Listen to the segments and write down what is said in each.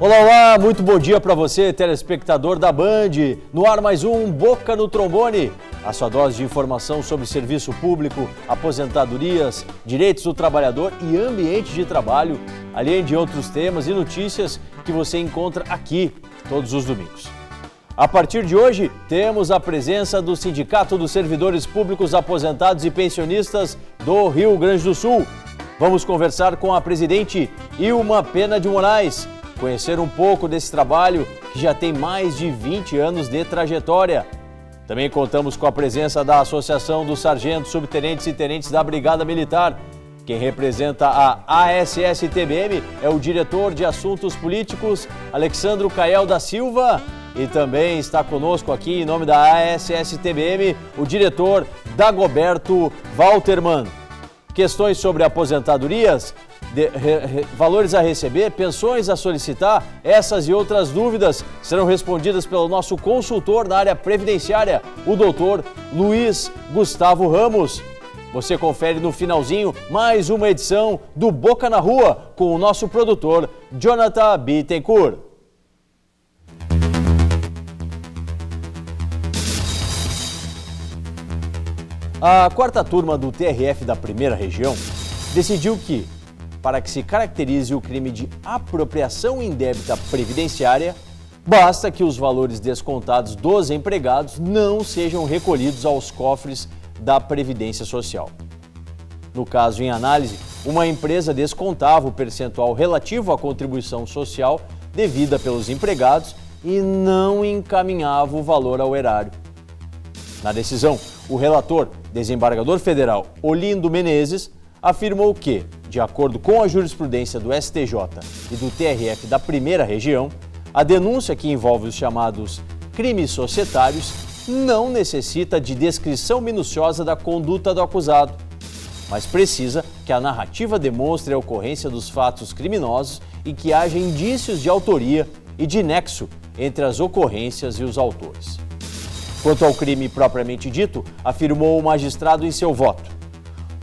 Olá, olá, muito bom dia para você, telespectador da Band. No ar mais um Boca no Trombone, a sua dose de informação sobre serviço público, aposentadorias, direitos do trabalhador e ambiente de trabalho, além de outros temas e notícias que você encontra aqui todos os domingos. A partir de hoje, temos a presença do Sindicato dos Servidores Públicos Aposentados e Pensionistas do Rio Grande do Sul. Vamos conversar com a presidente Ilma Pena de Moraes, conhecer um pouco desse trabalho que já tem mais de 20 anos de trajetória. Também contamos com a presença da Associação dos Sargentos, Subtenentes e Tenentes da Brigada Militar. Quem representa a ASS-TBM é o diretor de Assuntos Políticos, Alexandro Cael da Silva. E também está conosco aqui, em nome da ASS-TBM, o diretor Dagoberto Waltermann. Questões sobre aposentadorias, valores a receber, pensões a solicitar, essas e outras dúvidas serão respondidas pelo nosso consultor na área previdenciária, o doutor Luiz Gustavo Ramos. Você confere no finalzinho mais uma edição do Boca na Rua com o nosso produtor Jonathan Bittencourt. A quarta turma do TRF da Primeira Região decidiu que, para que se caracterize o crime de apropriação indébita previdenciária, basta que os valores descontados dos empregados não sejam recolhidos aos cofres da Previdência Social. No caso em análise, uma empresa descontava o percentual relativo à contribuição social devida pelos empregados e não encaminhava o valor ao erário. Na decisão, o relator, desembargador federal Olindo Menezes, afirmou que, de acordo com a jurisprudência do STJ e do TRF da Primeira Região, a denúncia que envolve os chamados crimes societários não necessita de descrição minuciosa da conduta do acusado, mas precisa que a narrativa demonstre a ocorrência dos fatos criminosos e que haja indícios de autoria e de nexo entre as ocorrências e os autores. Quanto ao crime propriamente dito, afirmou o magistrado em seu voto: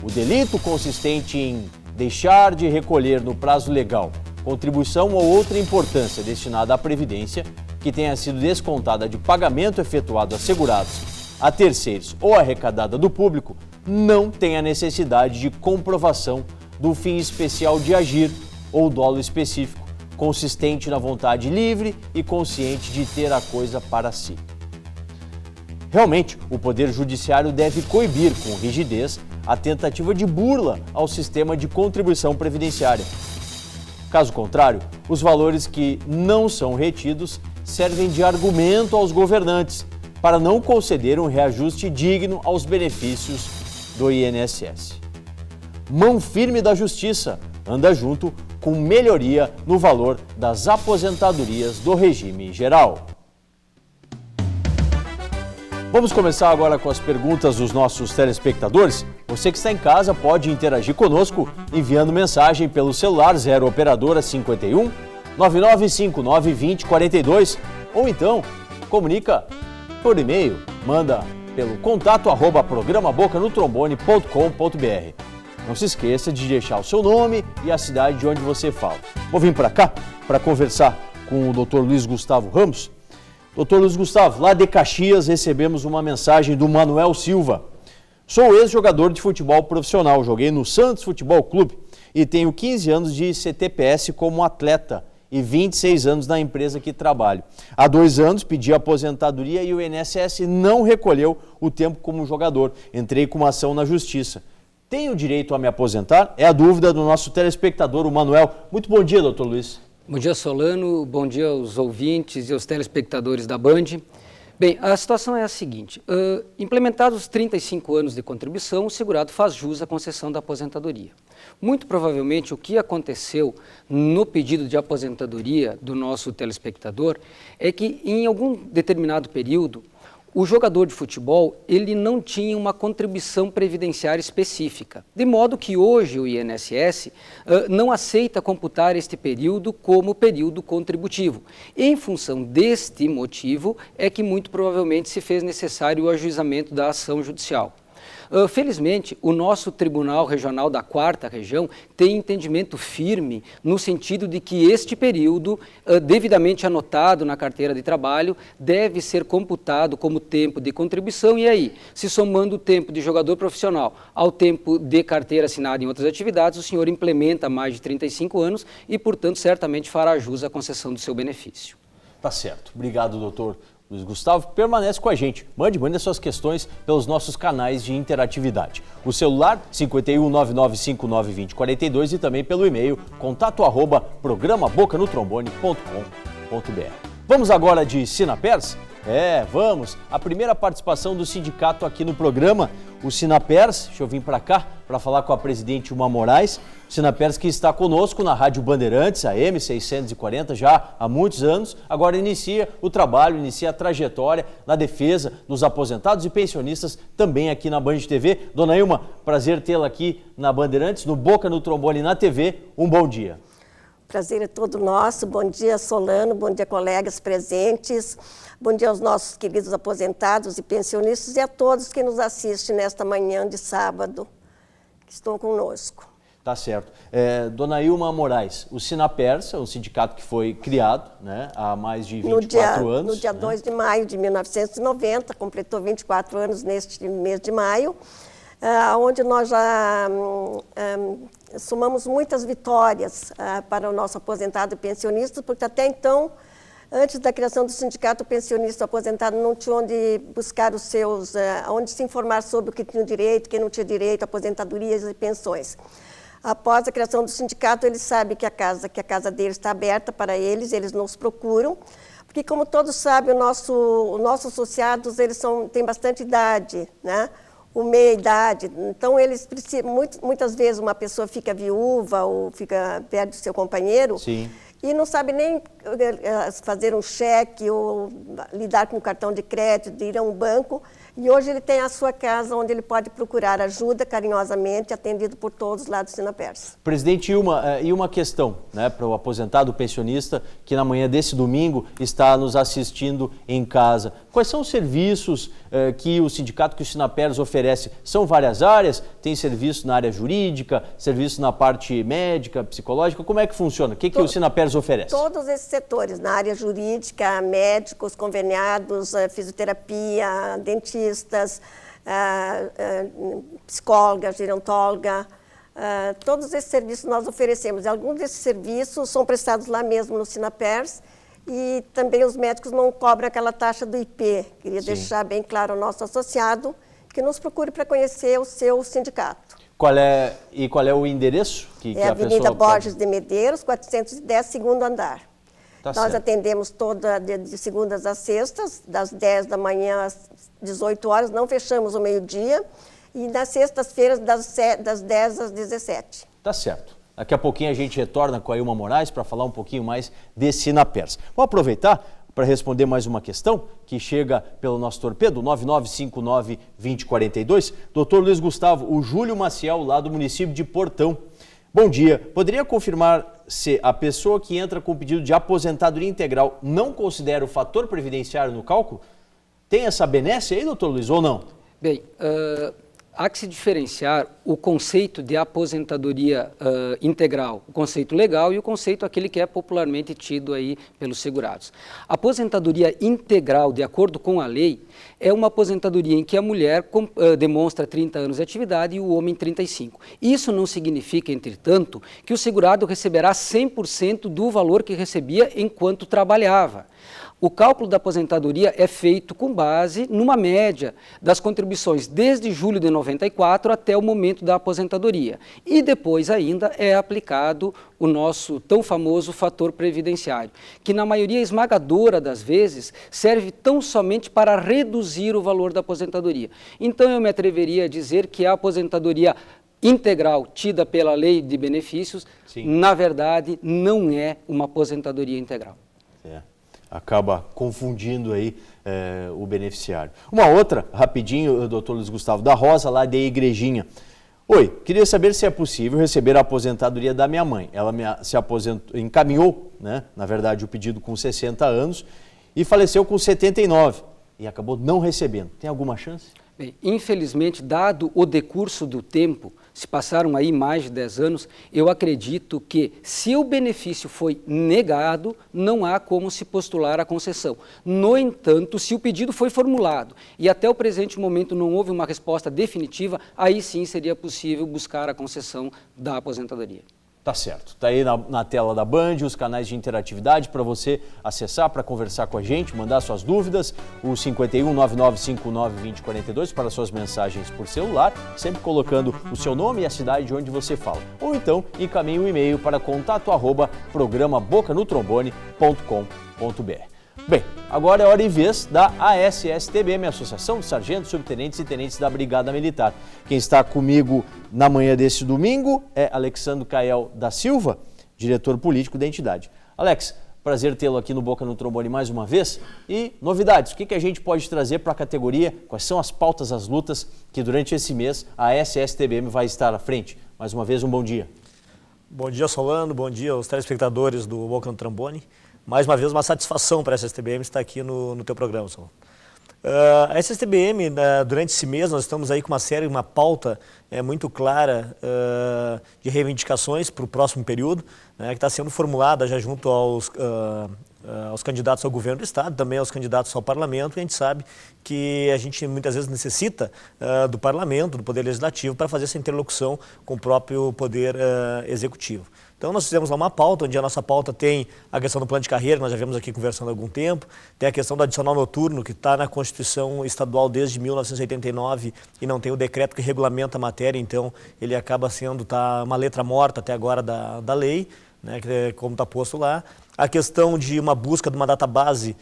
o delito consistente em deixar de recolher no prazo legal contribuição ou outra importância destinada à Previdência que tenha sido descontada de pagamento efetuado a segurados, a terceiros ou arrecadada do público não tem a necessidade de comprovação do fim especial de agir ou dolo específico, consistente na vontade livre e consciente de ter a coisa para si. Realmente, o Poder Judiciário deve coibir com rigidez a tentativa de burla ao sistema de contribuição previdenciária. Caso contrário, os valores que não são retidos servem de argumento aos governantes para não conceder um reajuste digno aos benefícios do INSS. Mão firme da Justiça anda junto com melhoria no valor das aposentadorias do regime geral. Vamos começar agora com as perguntas dos nossos telespectadores. Você que está em casa pode interagir conosco enviando mensagem pelo celular 0 operadora 51 9959 2042 ou então comunica por e-mail, manda pelo contato @programabocanotrombone.com.br. Não se esqueça de deixar o seu nome e a cidade de onde você fala. Vou vir para cá para conversar com o Dr. Luiz Gustavo Ramos. Doutor Luiz Gustavo, lá de Caxias recebemos uma mensagem do Manuel Silva. Sou ex-jogador de futebol profissional, joguei no Santos Futebol Clube e tenho 15 anos de CTPS como atleta e 26 anos na empresa que trabalho. Há 2 anos pedi aposentadoria e o INSS não recolheu o tempo como jogador. Entrei com uma ação na justiça. Tenho direito a me aposentar? É a dúvida do nosso telespectador, o Manuel. Muito bom dia, doutor Luiz. Bom dia, Solano. Bom dia aos ouvintes e aos telespectadores da Band. Bem, a situação é a seguinte. Implementados 35 anos de contribuição, o segurado faz jus à concessão da aposentadoria. Muito provavelmente o que aconteceu no pedido de aposentadoria do nosso telespectador é que em algum determinado período o jogador de futebol ele não tinha uma contribuição previdenciária específica, de modo que hoje o INSS não aceita computar este período como período contributivo. Em função deste motivo é que muito provavelmente se fez necessário o ajuizamento da ação judicial. Felizmente, o nosso Tribunal Regional da 4ª Região tem entendimento firme no sentido de que este período, devidamente anotado na carteira de trabalho, deve ser computado como tempo de contribuição e aí, se somando o tempo de jogador profissional ao tempo de carteira assinada em outras atividades, o senhor implementa mais de 35 anos e, portanto, certamente fará jus à concessão do seu benefício. Tá certo. Obrigado, doutor Luiz Gustavo. Permanece com a gente. Mande as suas questões pelos nossos canais de interatividade. O celular 5199592042 e também pelo e-mail contato@programabocaноtrombone.com.br. Vamos agora de Sinapers? Vamos. A primeira participação do sindicato aqui no programa, o Sinapers. Deixa eu vir para cá para falar com a presidente Ilma Moraes. O Sinapers que está conosco na Rádio Bandeirantes, a M640, já há muitos anos. Agora inicia o trabalho, inicia a trajetória na defesa dos aposentados e pensionistas também aqui na Band TV. Dona Ilma, prazer tê-la aqui na Bandeirantes, no Boca no Trombone na TV. Um bom dia. Prazer é todo nosso. Bom dia, Solano. Bom dia, colegas presentes. Bom dia aos nossos queridos aposentados e pensionistas e a todos que nos assistem nesta manhã de sábado, que estão conosco. Tá certo. Dona Ilma Moraes, o Sinapers é um sindicato que foi criado, né, há mais de 24 anos. No dia 2 de maio de 1990, completou 24 anos neste mês de maio, onde nós já somamos muitas vitórias para o nosso aposentado e pensionista, porque até então, antes da criação do sindicato, o pensionista aposentado não tinha onde buscar os seus, onde se informar sobre o que tinha direito, quem não tinha direito, aposentadorias e pensões. Após a criação do sindicato, eles sabem que a casa deles está aberta para eles nos procuram, porque como todos sabem, os nossos associados, eles têm bastante idade, né? Meia idade, então eles precisam, muitas vezes uma pessoa fica viúva ou fica perto do seu companheiro. Sim. E não sabe nem fazer um cheque ou lidar com um cartão de crédito, ir a um banco. E hoje ele tem a sua casa onde ele pode procurar ajuda carinhosamente, atendido por todos lá do Sinapers. Presidente Ilma, e uma questão, né, para o aposentado pensionista que na manhã desse domingo está nos assistindo em casa. Quais são os serviços que o sindicato, que o Sinapers oferece? São várias áreas? Tem serviço na área jurídica, serviço na parte médica, psicológica? Como é que funciona? O que o Sinapers oferece? Todos esses setores, na área jurídica, médicos, conveniados, fisioterapia, dentistas, psicóloga, gerontóloga, todos esses serviços nós oferecemos. E alguns desses serviços são prestados lá mesmo no Sinapers e também os médicos não cobram aquela taxa do IP. Queria deixar bem claro ao nosso associado que nos procure para conhecer o seu sindicato. Qual é o endereço que a Avenida pessoa Borges de Medeiros, 410, segundo andar. Tá Nós certo. atendemos de segundas a sextas, das 10 da manhã às 18 horas, não fechamos o meio-dia, e nas sextas-feiras, das 10 às 17. Tá certo. Daqui a pouquinho a gente retorna com a Ilma Moraes para falar um pouquinho mais de Sinapers. Vou aproveitar para responder mais uma questão que chega pelo nosso torpedo, 9959-2042. Doutor Luiz Gustavo, o Júlio Maciel, lá do município de Portão. Bom dia, poderia confirmar se a pessoa que entra com pedido de aposentadoria integral não considera o fator previdenciário no cálculo? Tem essa benesse aí, doutor Luiz, ou não? Bem, há que se diferenciar o conceito de aposentadoria integral, o conceito legal e o conceito aquele que é popularmente tido aí pelos segurados. A aposentadoria integral, de acordo com a lei, é uma aposentadoria em que a mulher demonstra 30 anos de atividade e o homem 35. Isso não significa, entretanto, que o segurado receberá 100% do valor que recebia enquanto trabalhava. O cálculo da aposentadoria é feito com base numa média das contribuições desde julho de 94 até o momento da aposentadoria. E depois ainda é aplicado o nosso tão famoso fator previdenciário, que na maioria esmagadora das vezes serve tão somente para reduzir o valor da aposentadoria. Então eu me atreveria a dizer que a aposentadoria integral tida pela lei de benefícios, na verdade, não é uma aposentadoria integral. Acaba confundindo aí o beneficiário. Uma outra, rapidinho, doutor Luiz Gustavo, da Rosa, lá de Igrejinha. Oi, queria saber se é possível receber a aposentadoria da minha mãe. Ela se aposentou, encaminhou, né, na verdade, o pedido com 60 anos e faleceu com 79 e acabou não recebendo. Tem alguma chance? Bem, infelizmente, dado o decurso do tempo, se passaram aí mais de 10 anos, eu acredito que se o benefício foi negado, não há como se postular a concessão. No entanto, se o pedido foi formulado e até o presente momento não houve uma resposta definitiva, aí sim seria possível buscar a concessão da aposentadoria. Tá certo. Tá aí na tela da Band os canais de interatividade para você acessar, para conversar com a gente, mandar suas dúvidas, o 51 9959 2042 para suas mensagens por celular, sempre colocando o seu nome e a cidade de onde você fala. Ou então encaminhe um e-mail para contato@programabocaноtrombone.com.br. Bem, agora é hora e vez da ASSTBM, Associação de Sargentos, Subtenentes e Tenentes da Brigada Militar. Quem está comigo na manhã desse domingo é Alexandre Cael da Silva, diretor político da entidade. Alex, prazer tê-lo aqui no Boca no Trombone mais uma vez. E novidades, o que a gente pode trazer para a categoria? Quais são as pautas, as lutas que durante esse mês a ASSTBM vai estar à frente? Mais uma vez, um bom dia. Bom dia, Solano. Bom dia aos telespectadores do Boca no Trombone. Mais uma vez, uma satisfação para a SSTBM estar aqui no teu programa, Solano. A SSTBM, durante esse mês, nós estamos aí com uma pauta muito clara de reivindicações para o próximo período, né, que está sendo formulada já junto aos candidatos ao governo do Estado, também aos candidatos ao Parlamento, e a gente sabe que a gente muitas vezes necessita do Parlamento, do Poder Legislativo, para fazer essa interlocução com o próprio Poder Executivo. Então nós fizemos lá uma pauta, onde a nossa pauta tem a questão do plano de carreira, que nós já vemos aqui conversando há algum tempo, tem a questão do adicional noturno, que está na Constituição Estadual desde 1989 e não tem o decreto que regulamenta a matéria, então ele acaba sendo uma letra morta até agora da lei, né, como está posto lá. A questão de uma busca de uma database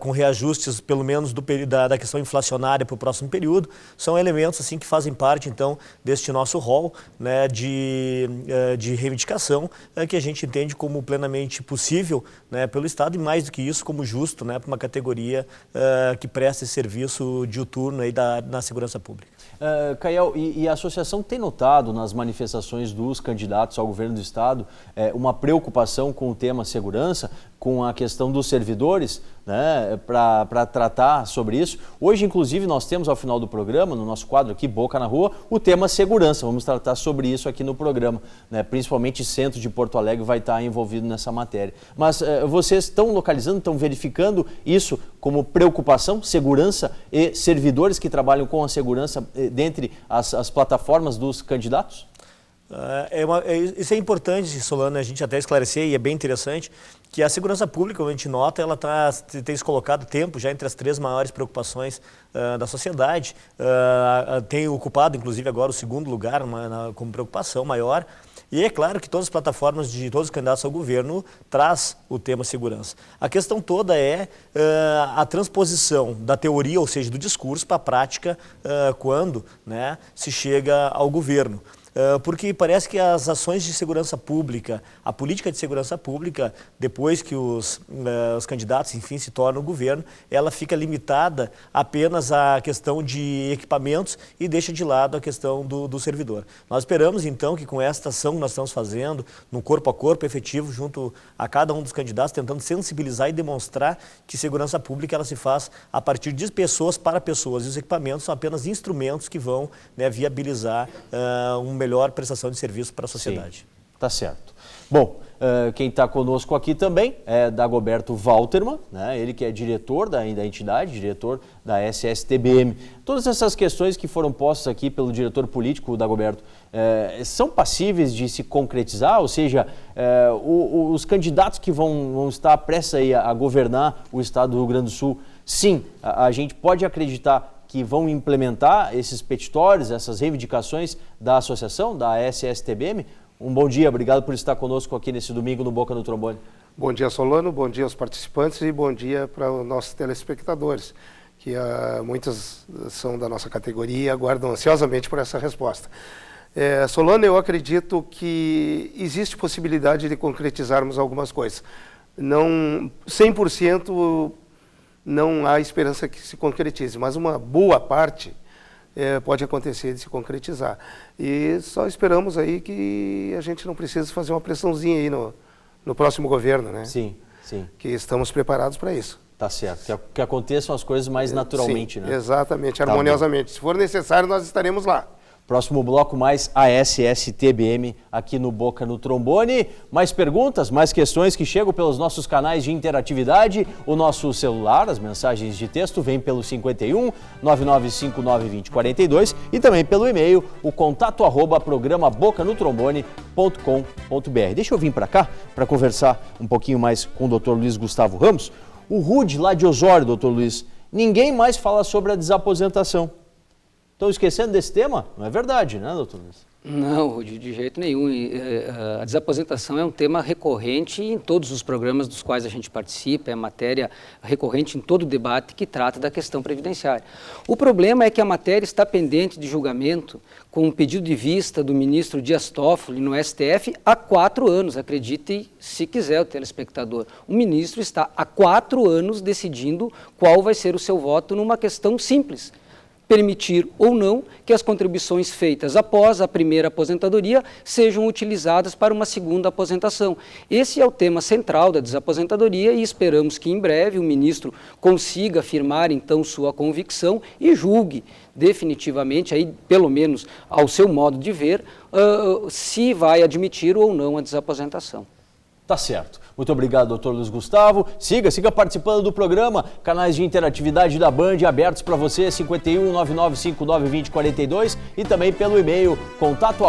com reajustes, pelo menos da questão inflacionária para o próximo período, são elementos assim que fazem parte, então, deste nosso rol, né, de reivindicação, que a gente entende como plenamente possível, né, pelo Estado, e mais do que isso, como justo, né, para uma categoria que presta esse serviço diuturno aí na segurança pública. Cael, e a associação tem notado nas manifestações dos candidatos ao governo do Estado uma preocupação com o tema segurança, com a questão dos servidores, né, para tratar sobre isso. Hoje, inclusive, nós temos ao final do programa, no nosso quadro aqui, Boca na Rua, o tema segurança. Vamos tratar sobre isso aqui no programa, né? Principalmente o centro de Porto Alegre vai estar envolvido nessa matéria. Mas vocês estão localizando, estão verificando isso como preocupação, segurança e servidores que trabalham com a segurança dentre as plataformas dos candidatos? Isso é importante, Solano, a gente até esclarecer, e é bem interessante, que a segurança pública, como a gente nota, ela tem se colocado tempo já entre as 3 maiores preocupações da sociedade, tem ocupado, inclusive, agora o 2º lugar como preocupação maior. E é claro que todas as plataformas de todos os candidatos ao governo traz o tema segurança. A questão toda é a transposição da teoria, ou seja, do discurso, para a prática quando, né, se chega ao governo. Porque parece que as ações de segurança pública, a política de segurança pública, depois que os candidatos, enfim, se tornam o governo, ela fica limitada apenas à questão de equipamentos e deixa de lado a questão do servidor. Nós esperamos, então, que com esta ação que nós estamos fazendo, no corpo a corpo efetivo, junto a cada um dos candidatos, tentando sensibilizar e demonstrar que segurança pública ela se faz a partir de pessoas para pessoas, e os equipamentos são apenas instrumentos que vão, né, viabilizar uma melhor prestação de serviço para a sociedade. Sim, tá certo. Bom, quem está conosco aqui também é Dagoberto Walterman, né? Ele que é diretor da entidade, diretor da SSTBM. Todas essas questões que foram postas aqui pelo diretor político, Dagoberto, são passíveis de se concretizar? Ou seja, os candidatos que vão estar prestes aí a governar o estado do Rio Grande do Sul, sim, a gente pode acreditar que vão implementar esses petitórios, essas reivindicações da associação, da SSTBM. Um bom dia, obrigado por estar conosco aqui nesse domingo no Boca no Trombone. Bom dia, Solano, bom dia aos participantes e bom dia para os nossos telespectadores, que muitos são da nossa categoria e aguardam ansiosamente por essa resposta. Solano, eu acredito que existe possibilidade de concretizarmos algumas coisas. Não 100%. Não há esperança que se concretize, mas uma boa parte pode acontecer de se concretizar. E só esperamos aí que a gente não precise fazer uma pressãozinha aí no próximo governo, né? Sim, sim. Que estamos preparados para isso. Tá certo, que aconteçam as coisas mais naturalmente, Sim, né? Exatamente, harmoniosamente. Se for necessário, nós estaremos lá. Próximo bloco, mais ASS-TBM aqui no Boca no Trombone. Mais perguntas, mais questões que chegam pelos nossos canais de interatividade. O nosso celular, as mensagens de texto, vêm pelo 51 9959 2042 e também pelo e-mail, o contato @programa bocanotrombone.com.br. Deixa eu vir para cá para conversar um pouquinho mais com o Dr. Luiz Gustavo Ramos. O Rude, lá de Osório, Dr. Luiz, ninguém mais fala sobre a desaposentação. Estão esquecendo desse tema? Não é verdade, né, doutor Luiz? Não, de jeito nenhum. A desaposentação é um tema recorrente em todos os programas dos quais a gente participa, é matéria recorrente em todo o debate que trata da questão previdenciária. O problema é que a matéria está pendente de julgamento com um pedido de vista do ministro Dias Toffoli no STF há 4 anos, acredite se quiser o telespectador. O ministro está há 4 anos decidindo qual vai ser o seu voto numa questão simples: permitir ou não que as contribuições feitas após a primeira aposentadoria sejam utilizadas para uma segunda aposentação. Esse é o tema central da desaposentadoria e esperamos que em breve o ministro consiga afirmar então sua convicção e julgue definitivamente, aí, pelo menos ao seu modo de ver, se vai admitir ou não a desaposentação. Tá certo. Muito obrigado, doutor Luiz Gustavo. Siga participando do programa. Canais de interatividade da Band abertos para você, 51 9959 2042 e também pelo e-mail, contato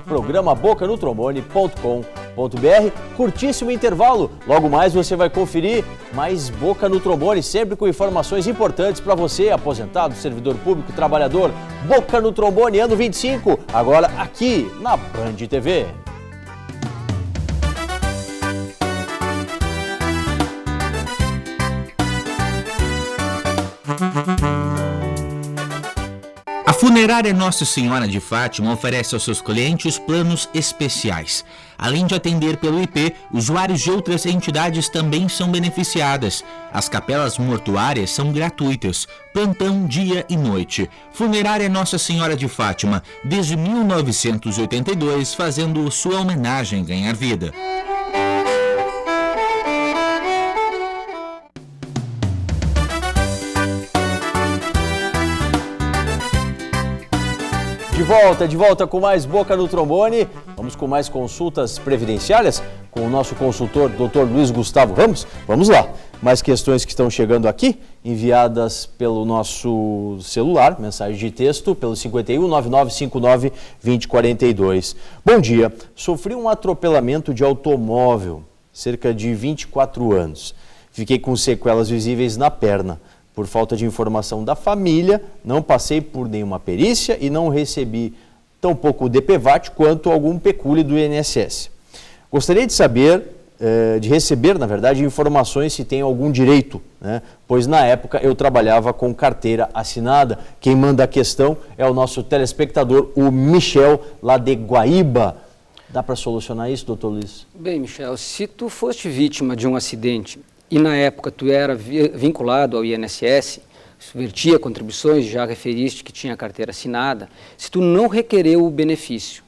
@programa bocanotrombone.com.br. Curtíssimo intervalo. Logo mais você vai conferir mais Boca no Trombone, sempre com informações importantes para você, aposentado, servidor público, trabalhador. Boca no Trombone, ano 25, agora aqui na Band TV. A Funerária Nossa Senhora de Fátima oferece aos seus clientes planos especiais. Além de atender pelo IP, usuários de outras entidades também são beneficiadas. As capelas mortuárias são gratuitas, plantão dia e noite. Funerária Nossa Senhora de Fátima, desde 1982, fazendo sua homenagem ganhar vida. De volta com mais Boca no Trombone. Vamos com mais consultas previdenciárias com o nosso consultor, Dr. Luiz Gustavo Ramos. Vamos lá. Mais questões que estão chegando aqui, enviadas pelo nosso celular, mensagem de texto, pelo 51 9959 2042. Bom dia. Sofri um atropelamento de automóvel, cerca de 24 anos. Fiquei com sequelas visíveis na perna. Por falta de informação da família, não passei por nenhuma perícia e não recebi tão pouco o DPVAT quanto algum pecúlio do INSS. Gostaria de saber, de receber, na verdade, informações se tem algum direito, né? Pois na época eu trabalhava com carteira assinada. Quem manda a questão é o nosso telespectador, o Michel, lá de Guaíba. Dá para solucionar isso, doutor Luiz? Bem, Michel, se tu foste vítima de um acidente e na época tu era vinculado ao INSS, vertia contribuições, já referiste que tinha carteira assinada, se tu não requereu o benefício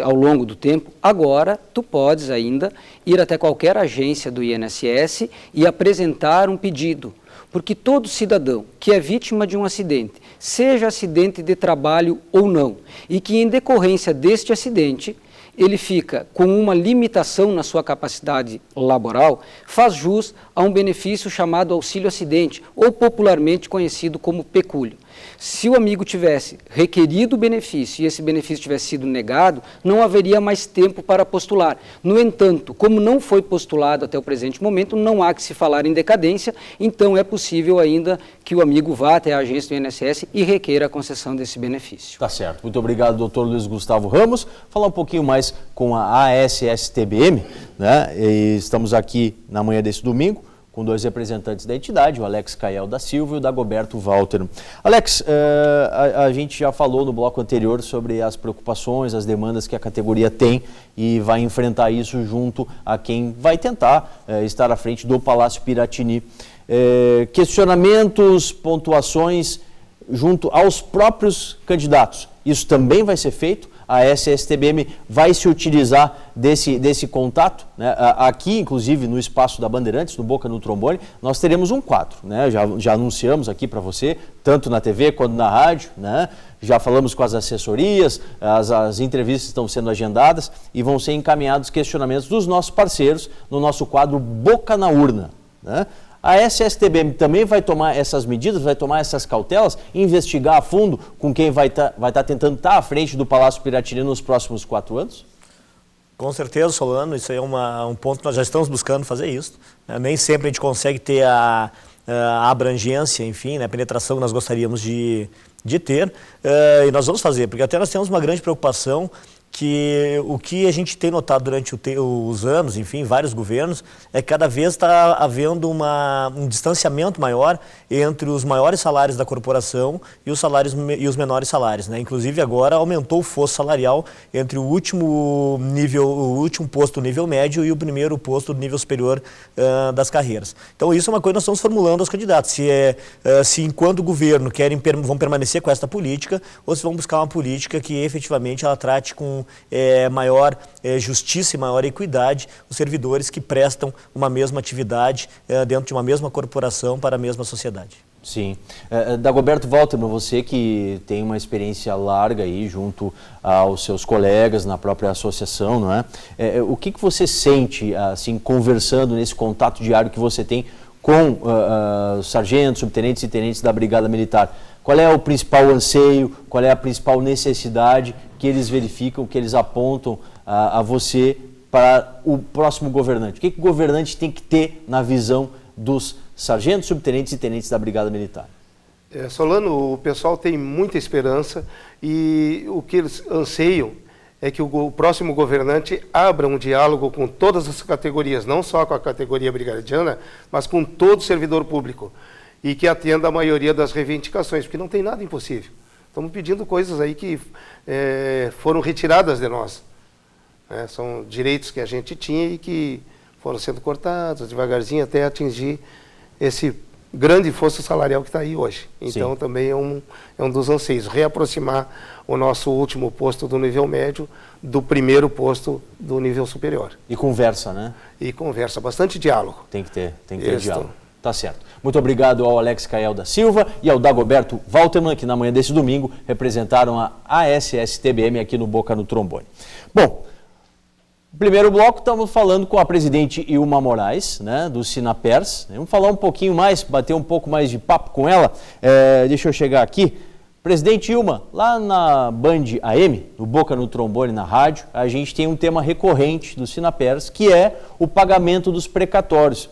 ao longo do tempo, agora tu podes ainda ir até qualquer agência do INSS e apresentar um pedido, porque todo cidadão que é vítima de um acidente, seja acidente de trabalho ou não, e que em decorrência deste acidente ele fica com uma limitação na sua capacidade laboral, faz jus a um benefício chamado auxílio acidente, ou popularmente conhecido como pecúlio. Se o amigo tivesse requerido o benefício e esse benefício tivesse sido negado, não haveria mais tempo para postular. No entanto, como não foi postulado até o presente momento, não há que se falar em decadência, então é possível ainda que o amigo vá até a agência do INSS e requeira a concessão desse benefício. Tá certo. Muito obrigado, doutor Luiz Gustavo Ramos. Falar um pouquinho mais com a ASS-TBM, né? E estamos aqui na manhã desse domingo com 2 representantes da entidade, o Alex Cael da Silva e o Dagoberto Walter. Alex, a gente já falou no bloco anterior sobre as preocupações, as demandas que a categoria tem e vai enfrentar isso junto a quem vai tentar estar à frente do Palácio Piratini. Questionamentos, pontuações junto aos próprios candidatos. Isso também vai ser feito? a SSTBM vai se utilizar desse contato, né? Aqui, inclusive, no espaço da Bandeirantes, no Boca no Trombone, nós teremos um quadro, né? Já anunciamos aqui para você, tanto na TV quanto na rádio, né? Já falamos com as assessorias, as entrevistas estão sendo agendadas e vão ser encaminhados questionamentos dos nossos parceiros no nosso quadro Boca na Urna, né? A SSTBM também vai tomar essas medidas, vai tomar essas cautelas, investigar a fundo com quem vai tá tentando estar à frente do Palácio Piratini nos próximos 4 anos? Com certeza, Solano, isso aí é um ponto que nós já estamos buscando fazer isso, né? Nem sempre a gente consegue ter a abrangência, enfim, né, a penetração que nós gostaríamos de ter, e nós vamos fazer, porque até nós temos uma grande preocupação que o que a gente tem notado durante os anos, enfim, vários governos, é que cada vez está havendo um distanciamento maior entre os maiores salários da corporação e os menores salários, né? Inclusive agora aumentou o fosso salarial entre o último posto do nível médio e o primeiro posto do nível superior das carreiras. Então isso é uma coisa que nós estamos formulando aos candidatos, se enquanto governo vão permanecer com esta política ou se vão buscar uma política que efetivamente ela trate com maior justiça e maior equidade os servidores que prestam uma mesma atividade dentro de uma mesma corporação para a mesma sociedade. Sim. Dagoberto Walterman, você que tem uma experiência larga aí junto aos seus colegas na própria associação, não é? O que você sente, assim, conversando nesse contato diário que você tem com sargentos, subtenentes e tenentes da Brigada Militar? Qual é o principal anseio, qual é a principal necessidade que eles verificam, que eles apontam a você para o próximo governante? O que o governante tem que ter na visão dos sargentos, subtenentes e tenentes da Brigada Militar? Solano, o pessoal tem muita esperança e o que eles anseiam é que o próximo governante abra um diálogo com todas as categorias, não só com a categoria brigadiana, mas com todo servidor público, e que atenda a maioria das reivindicações, porque não tem nada impossível. Estamos pedindo coisas aí que foram retiradas de nós, né? São direitos que a gente tinha e que foram sendo cortados devagarzinho até atingir esse grande fosso salarial que está aí hoje. Então, sim, também é um dos anseios, reaproximar o nosso último posto do nível médio do primeiro posto do nível superior. E conversa, né? E conversa, bastante diálogo. Tem que ter diálogo. Tá certo. Muito obrigado ao Alex Cael da Silva e ao Dagoberto Walterman, que na manhã desse domingo representaram a ASSTBM aqui no Boca no Trombone. Bom, no primeiro bloco estamos falando com a presidente Ilma Moraes, né, do Sinapers. Vamos falar um pouquinho mais, bater um pouco mais de papo com ela. Deixa eu chegar aqui. Presidente Ilma, lá na Band AM, no Boca no Trombone, na rádio, a gente tem um tema recorrente do Sinapers, que é o pagamento dos precatórios.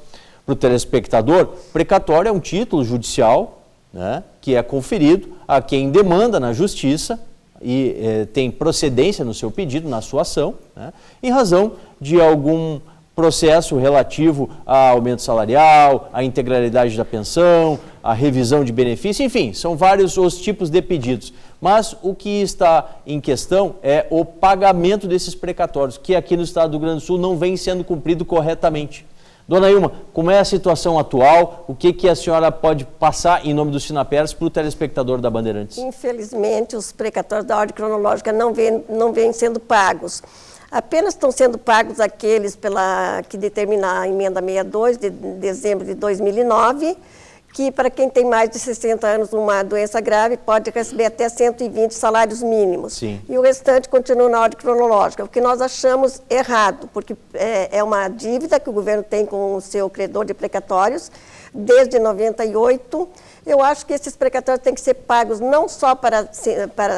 Para o telespectador, precatório é um título judicial, né, que é conferido a quem demanda na justiça e tem procedência no seu pedido, na sua ação, né, em razão de algum processo relativo a aumento salarial, a integralidade da pensão, a revisão de benefício, enfim, são vários os tipos de pedidos. Mas o que está em questão é o pagamento desses precatórios, que aqui no estado do Rio Grande do Sul não vem sendo cumprido corretamente. Dona Ilma, como é a situação atual? O que a senhora pode passar em nome do Sinapers para o telespectador da Bandeirantes? Infelizmente, os precatórios da ordem cronológica não vêm sendo pagos. Apenas estão sendo pagos aqueles que determina a emenda 62 de dezembro de 2009, que para quem tem mais de 60 anos uma doença grave pode receber até 120 salários mínimos. Sim. E o restante continua na ordem cronológica, o que nós achamos errado, porque é uma dívida que o governo tem com o seu credor de precatórios desde 98. Eu acho que esses precatórios têm que ser pagos não só para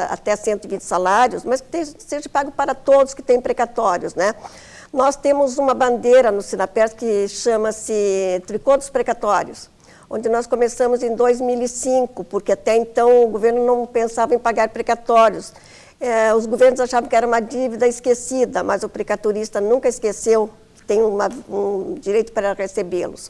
até 120 salários, mas que seja pago para todos que têm precatórios, né? Nós temos uma bandeira no Sinapers que chama-se Tricô dos Precatórios, onde nós começamos em 2005, porque até então o governo não pensava em pagar precatórios. Os governos achavam que era uma dívida esquecida, mas o precatorista nunca esqueceu, tem um direito para recebê-los.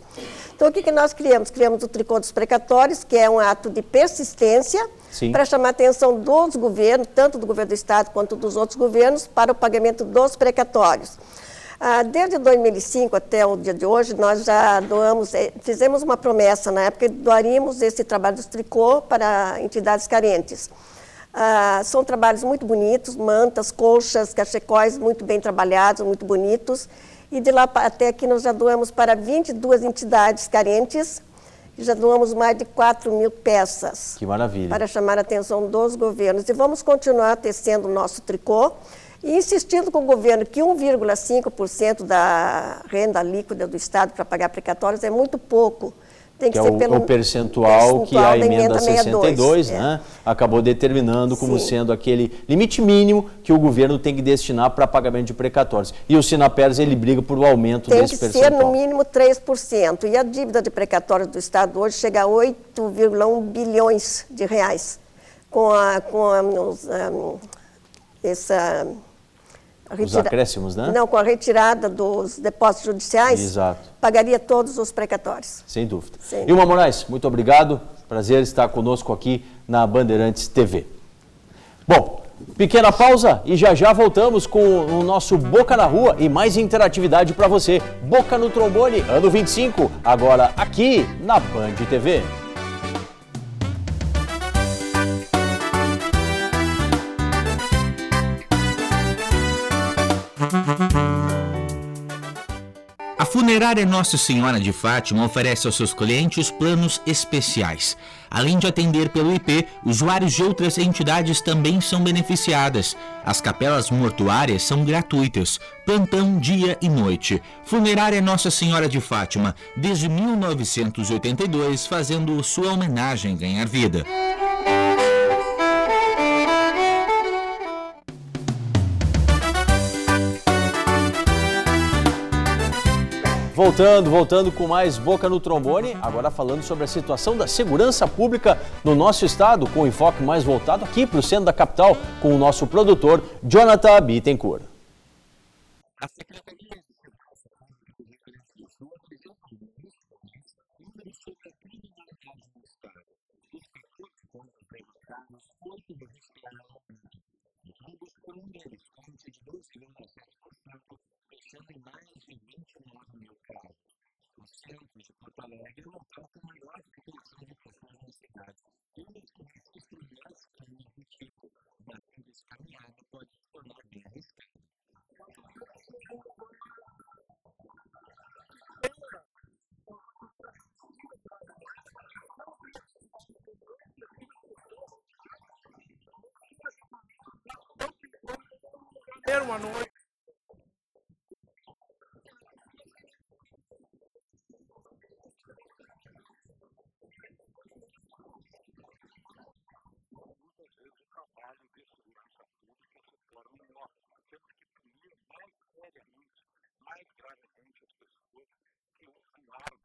Então, o que nós criamos? Criamos o Tricô dos Precatórios, que é um ato de persistência, para chamar a atenção dos governos, tanto do governo do Estado quanto dos outros governos, para o pagamento dos precatórios. Desde 2005 até o dia de hoje, nós já fizemos uma promessa na época, doaríamos esse trabalho dos tricô para entidades carentes. São trabalhos muito bonitos, mantas, colchas, cachecóis muito bem trabalhados, muito bonitos. E de lá até aqui nós já doamos para 22 entidades carentes, e já doamos mais de 4.000 peças. Que maravilha. Para chamar a atenção dos governos. E vamos continuar tecendo o nosso tricô e insistindo com o governo que 1,5% da renda líquida do Estado para pagar precatórios é muito pouco. Tem que ser o percentual que a emenda 62, né, acabou determinando como sendo aquele limite mínimo que o governo tem que destinar para pagamento de precatórios. E o Sinaperes, ele briga por o aumento desse percentual. Tem que ser no mínimo 3%. E a dívida de precatórios do Estado hoje chega a 8,1 bilhões de reais. Os acréscimos, né? Não, com a retirada dos depósitos judiciais, exato, pagaria todos os precatórios. Sem dúvida. Sim. Ilma Moraes, muito obrigado. Prazer estar conosco aqui na Bandeirantes TV. Bom, pequena pausa e já voltamos com o nosso Boca na Rua e mais interatividade para você. Boca no Trombone, ano 25, agora aqui na Band TV. A Funerária Nossa Senhora de Fátima oferece aos seus clientes planos especiais. Além de atender pelo IP, usuários de outras entidades também são beneficiadas. As capelas mortuárias são gratuitas, plantão dia e noite. Funerária Nossa Senhora de Fátima, desde 1982, fazendo sua homenagem ganhar vida. Voltando com mais Boca no Trombone, agora falando sobre a situação da segurança pública no nosso estado, com um enfoque mais voltado aqui para o centro da capital, com o nosso produtor, Jonathan Bittencourt. A Secretaria de Segurança Pública registrou a criminalidade no estado. Os 14 pontos registrados, 8 registraram roubos por um deles, com índice de 12,7%, fechando em mais de 29 mil casos. O centro de Porto Alegre é o local com maior população de pessoas na cidade, e um dos comércios que mais crimes do tipo. Batendo esse caminhada pode se tornar bem arriscado. Uma noite. Mais gravemente as pessoas que usam arma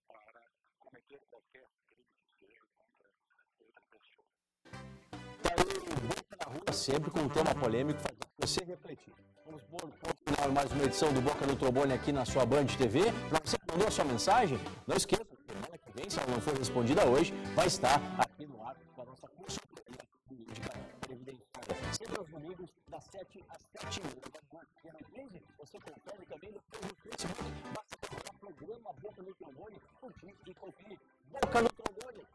para cometer qualquer crime que seja contra outra pessoa. Boca na Rua, sempre com um tema polêmico, faz você refletir. Vamos pôr final mais uma edição do Boca no Trombone aqui na sua Band TV. Para você que mandou a sua mensagem, não esqueça, semana que vem, se ela não for respondida hoje, vai estar aqui no ar da nossa consultoria jurídica previdenciária. Sempre aos domingos, das 7 às 7h30 da manhã. E às 15, você confere também no Facebook. Basta procurar o programa Boca no Trombone, curtir e conferir. Boca no Trombone.